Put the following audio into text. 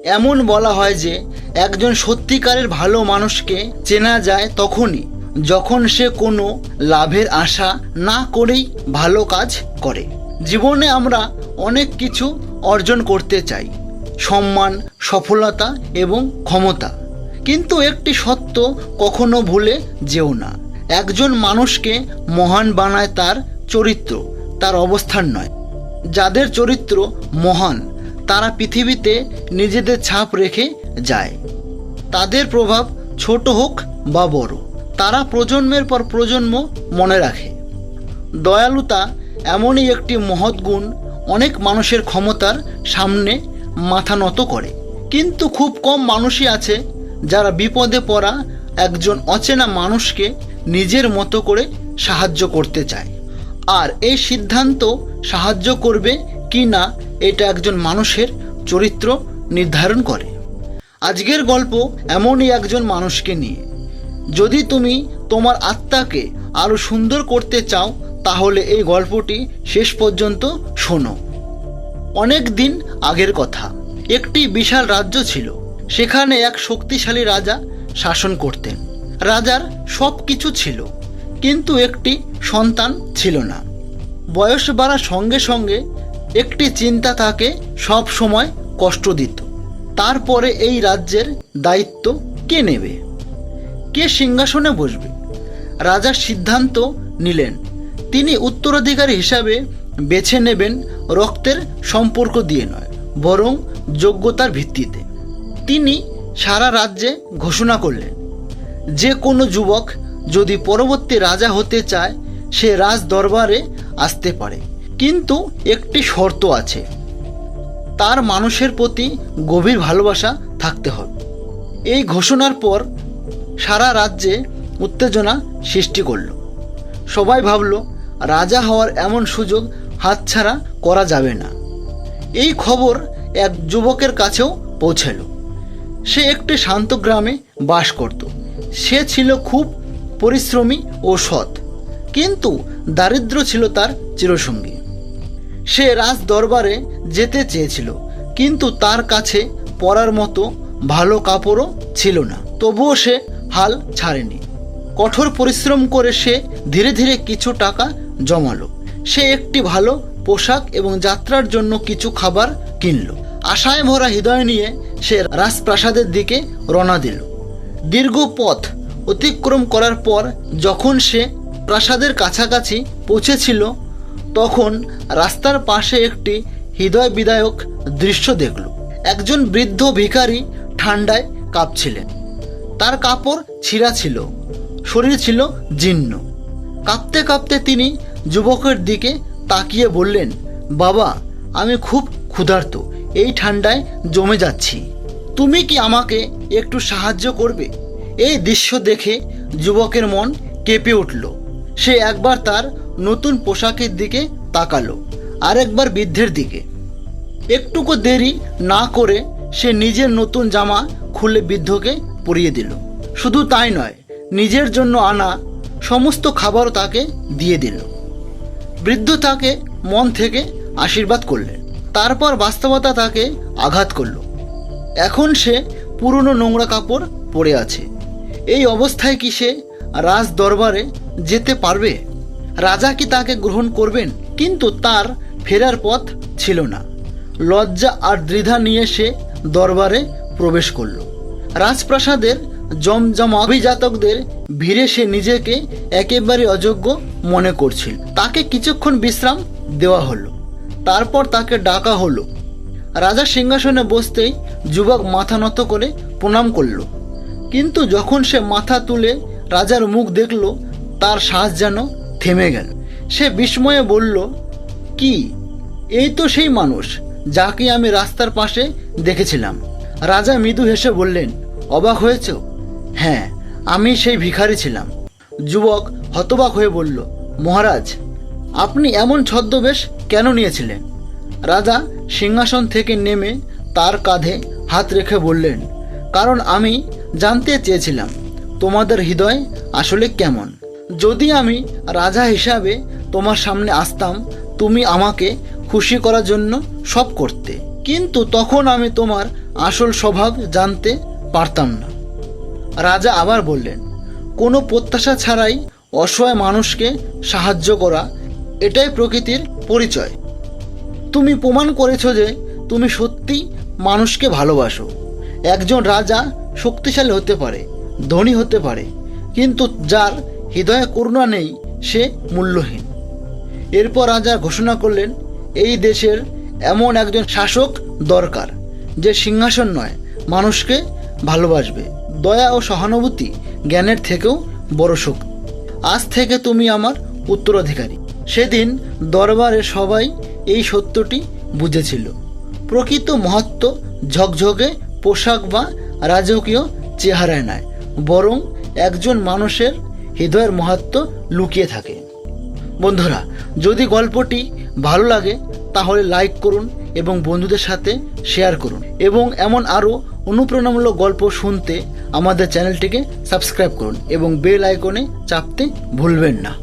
এমন বলা হয় যে একজন সত্যিকারের ভালো মানুষকে চেনা যায় তখনই যখন সে কোনো লাভের আশা না করেই ভালো কাজ করে। জীবনে আমরা অনেক কিছু অর্জন করতে চাই, সম্মান, সফলতা এবং ক্ষমতা। কিন্তু একটি সত্য কখনো ভুলে যেও না, একজন মানুষকে মহান বানায় তার চরিত্র, তার অবস্থান নয়। যাদের চরিত্র মহান তারা পৃথিবীতে নিজেদের ছাপ রেখে যায়। তাদের প্রভাব ছোট হোক বা বড়, তারা প্রজন্মের পর প্রজন্ম মনে রাখে। দয়ালুতা এমনই একটি মহৎ গুণ, অনেক মানুষের ক্ষমতার সামনে মাথা নত করে, কিন্তু খুব কম মানুষই আছে যারা বিপদে পড়া একজন অচেনা মানুষকে নিজের মতো করে সাহায্য করতে চায়। আর এই সিদ্ধান্ত সাহায্য করবে কি না এটা একজন মানুষের চরিত্র নির্ধারণ করে। আজকের গল্প এমনই একজন মানুষকে নিয়ে। যদি তুমি তোমার আত্মাকে আরও সুন্দর করতে চাও তাহলে এই গল্পটি শেষ পর্যন্ত শোনো। অনেক দিন আগের কথা, একটি বিশাল রাজ্য ছিল। সেখানে এক শক্তিশালী রাজা শাসন করতেন। রাজার সব কিছু ছিল, কিন্তু একটি সন্তান ছিল না। বয়স বাড়ার সঙ্গে সঙ্গে একটি চিন্তা তাকে সব সময় কষ্ট দিত। তারপরে এই রাজ্যের দায়িত্ব কে নেবে, কে সিংহাসনে বসবে? রাজা সিদ্ধান্ত নিলেন তিনি উত্তরাধিকারী হিসাবে বেছে নেবেন রক্তের সম্পর্ক দিয়ে নয়, বরং যোগ্যতার ভিত্তিতে। তিনি সারা রাজ্যে ঘোষণা করলেন, যে কোনো যুবক যদি পরবর্তী রাজা হতে চায় সে রাজ দরবারে আসতে পারে, কিন্তু একটি শর্ত আছে, তার মানুষের প্রতি গভীর ভালোবাসা থাকতে হবে। এই ঘোষণার পর সারা রাজ্যে উত্তেজনা সৃষ্টি করল। সবাই ভাবল রাজা হওয়ার এমন সুযোগ হাতছাড়া করা যাবে না। এই খবর এক যুবকের কাছেও পৌঁছাল। সে একটি শান্ত গ্রামে বাস করত। সে ছিল খুব পরিশ্রমী ও সৎ, কিন্তু দারিদ্র্য ছিল তার চিরসঙ্গী। সে রাজ দরবারে যেতে চেয়েছিল, কিন্তু তার কাছে পরার মতো ভালো কাপড়ও ছিল না। তবুও সে হাল ছাড়েনি। কঠোর পরিশ্রম করে সে ধীরে ধীরে কিছু টাকা জমালো। সে একটি ভালো পোশাক এবং যাত্রার জন্য কিছু খাবার কিনল। আশায় ভরা হৃদয় নিয়ে সে রাজপ্রাসাদের দিকে রওনা দিল। দীর্ঘ পথ অতিক্রম করার পর যখন সে প্রাসাদের কাছাকাছি পৌঁছেছিল, তখন রাস্তার পাশে একটি হৃদয় বিদায়ক দৃশ্য দেখল। একজন বৃদ্ধ ভিখারি ঠান্ডায় কাঁপছিলেন। তার কাপড় ছিঁড়া ছিল, শরীর ছিল জীর্ণ। কাঁপতে কাঁপতে তিনি যুবকের দিকে তাকিয়ে বললেন, বাবা, আমি খুব ক্ষুধার্ত, এই ঠান্ডায় জমে যাচ্ছি, তুমি কি আমাকে একটু সাহায্য করবে? এই দৃশ্য দেখে যুবকের মন কেঁপে উঠল। সে একবার তার নতুন পোশাকের দিকে তাকালো, আরেকবার বৃদ্ধের দিকে। একটুকু দেরি না করে সে নিজের নতুন জামা খুলে বৃদ্ধকে পরিয়ে দিল। শুধু তাই নয়, নিজের জন্য আনা সমস্ত খাবারও তাকে দিয়ে দিল। বৃদ্ধ তাকে মন থেকে আশীর্বাদ করলেন। তারপর বাস্তবতা তাকে আঘাত করল। এখন সে পুরনো নোংরা কাপড় পরে আছে। এই অবস্থায় কি সে রাজ দরবারে যেতে পারবে? রাজা কি তাকে গ্রহণ করবেন? কিন্তু তার ফেরার পথ ছিল না। লজ্জা আর দ্বিধা নিয়ে সে দরবারে প্রবেশ করল। রাজপ্রাসাদের জমজমা অভিজাতকদের ভিড়ে সে নিজেকে একেবারে অযোগ্য মনে করছিল। তাকে কিছুক্ষণ বিশ্রাম দেওয়া হলো। তারপর তাকে ডাকা হলো। রাজা সিংহাসনে বসতেই যুবক মাথা নত করে প্রণাম করল। কিন্তু যখন সে মাথা তুলে রাজার মুখ দেখল, তার শ্বাস যেন থেমে গেল। সে বিস্ময়ে বলল, কি, এই তো সেই মানুষ যাকে আমি রাস্তার পাশে দেখেছিলাম। রাজা মৃদু হেসে বললেন, অবাক হয়েছ? হ্যাঁ, আমি সেই ভিখারি ছিলাম। যুবক হতবাক হয়ে বলল, মহারাজ, আপনি এমন ছদ্মবেশ কেন নিয়েছিলেন? রাজা সিংহাসন থেকে নেমে তার কাঁধে হাত রেখে বললেন, কারণ আমি জানতে চেয়েছিলাম তোমাদের হৃদয় আসলে কেমন। যদি আমি রাজা হিসাবে তোমার সামনে আসতাম, তুমি আমাকে খুশি করার জন্য সব করতে, কিন্তু তখন আমি তোমার আসল স্বভাব জানতে পারতাম না। রাজা আবার বললেন, কোনো প্রত্যাশা ছাড়াই অসহায় মানুষকে সাহায্য করা এটাই প্রকৃতির পরিচয়। তুমি প্রমাণ করেছো যে তুমি সত্যি মানুষকে ভালোবাসো। একজন রাজা শক্তিশালী হতে পারে, ধনী হতে পারে, কিন্তু যার হৃদয়ে করুণা নেই সে মূল্যহীন। এরপর রাজা ঘোষণা করলেন, এই দেশের এমন একজন শাসক দরকার যে সিংহাসন নয়, মানুষকে ভালোবাসবে। দয়া ও সহানুভূতি জ্ঞানের থেকেও বড় শক্তি। আজ থেকে তুমি আমার উত্তরাধিকারী। সেদিন দরবারে সবাই এই সত্যটি বুঝেছিল। প্রকৃত মহত্ব ঝকঝকে পোশাক বা রাজকীয় চেহারায় নয়, বরং একজন মানুষের হৃদয়ের মহত্ব লুকিয়ে থাকে। বন্ধুরা, যদি গল্পটি ভালো লাগে তাহলে লাইক করুন এবং বন্ধুদের সাথে শেয়ার করুন, এবং এমন আরও অনুপ্রেরণামূলক গল্প শুনতে আমাদের চ্যানেলটিকে সাবস্ক্রাইব করুন এবং বেল আইকনে চাপতে ভুলবেন না।